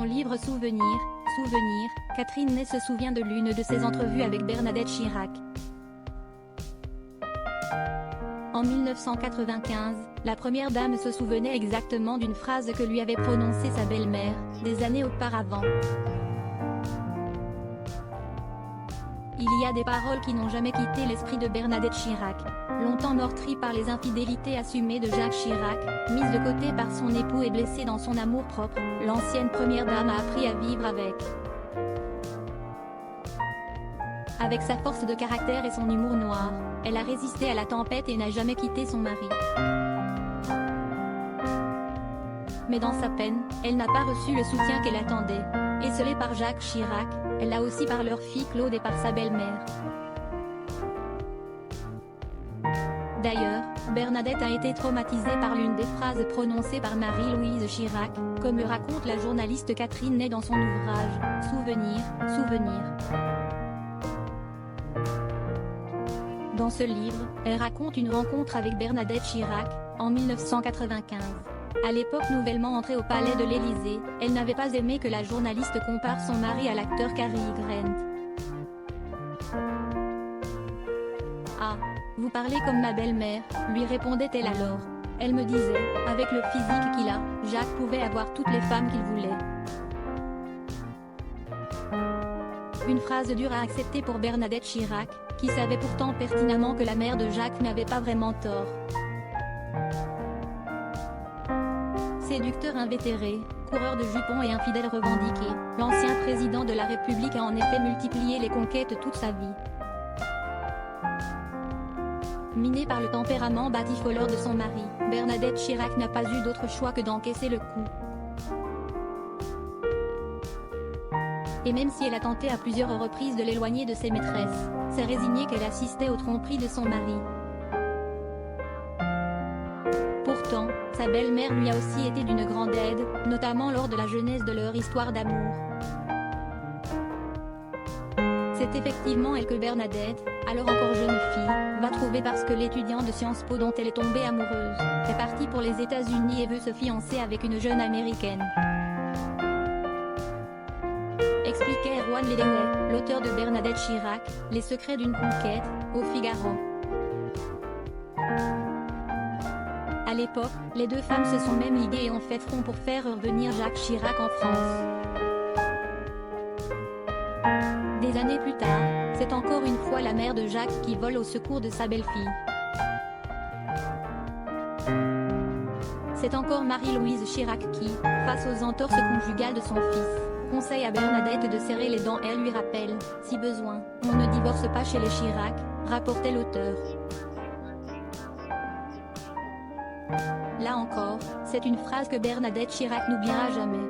son livre Souvenirs, Catherine Ney se souvient de l'une de ses entrevues avec Bernadette Chirac. En 1995, la première dame se souvenait exactement d'une phrase que lui avait prononcée sa belle-mère, des années auparavant. Il y a des paroles qui n'ont jamais quitté l'esprit de Bernadette Chirac. Longtemps meurtrie par les infidélités assumées de Jacques Chirac, mise de côté par son époux et blessée dans son amour-propre, l'ancienne première dame a appris à vivre avec. Avec sa force de caractère et son humour noir, elle a résisté à la tempête et n'a jamais quitté son mari. Mais dans sa peine, elle n'a pas reçu le soutien qu'elle attendait. Esseulée par Jacques Chirac, elle l'a aussi par leur fille Claude et par sa belle-mère. D'ailleurs, Bernadette a été traumatisée par l'une des phrases prononcées par Marie-Louise Chirac, comme le raconte la journaliste Catherine Ney dans son ouvrage « Souvenirs ». Dans ce livre, elle raconte une rencontre avec Bernadette Chirac, en 1995. À l'époque nouvellement entrée au palais de l'Élysée, elle n'avait pas aimé que la journaliste compare son mari à l'acteur Cary Grant. « Ah, vous parlez comme ma belle-mère », lui répondait-elle alors. Elle me disait, avec le physique qu'il a, Jacques pouvait avoir toutes les femmes qu'il voulait. Une phrase dure à accepter pour Bernadette Chirac, qui savait pourtant pertinemment que la mère de Jacques n'avait pas vraiment tort. Séducteur invétéré, coureur de jupons et infidèle revendiqué, l'ancien président de la République a en effet multiplié les conquêtes toute sa vie. Minée par le tempérament batifoleur de son mari, Bernadette Chirac n'a pas eu d'autre choix que d'encaisser le coup. Et même si elle a tenté à plusieurs reprises de l'éloigner de ses maîtresses, c'est résignée qu'elle assistait aux tromperies de son mari. Pourtant, sa belle-mère lui a aussi été d'une grande aide, notamment lors de la genèse de leur histoire d'amour. C'est effectivement elle que Bernadette, alors encore jeune fille, va trouver parce que l'étudiant de Sciences Po dont elle est tombée amoureuse, est parti pour les États-Unis et veut se fiancer avec une jeune américaine. Expliquait Erwan Ledewey, l'auteur de Bernadette Chirac, Les secrets d'une conquête, au Figaro. À l'époque, les deux femmes se sont même liguées et ont fait front pour faire revenir Jacques Chirac en France. Des années plus tard, c'est encore une fois la mère de Jacques qui vole au secours de sa belle-fille. C'est encore Marie-Louise Chirac qui, face aux entorses conjugales de son fils, conseille à Bernadette de serrer les dents. Elle lui rappelle, si besoin, on ne divorce pas chez les Chirac, rapportait l'auteur. Là encore, c'est une phrase que Bernadette Chirac n'oubliera jamais.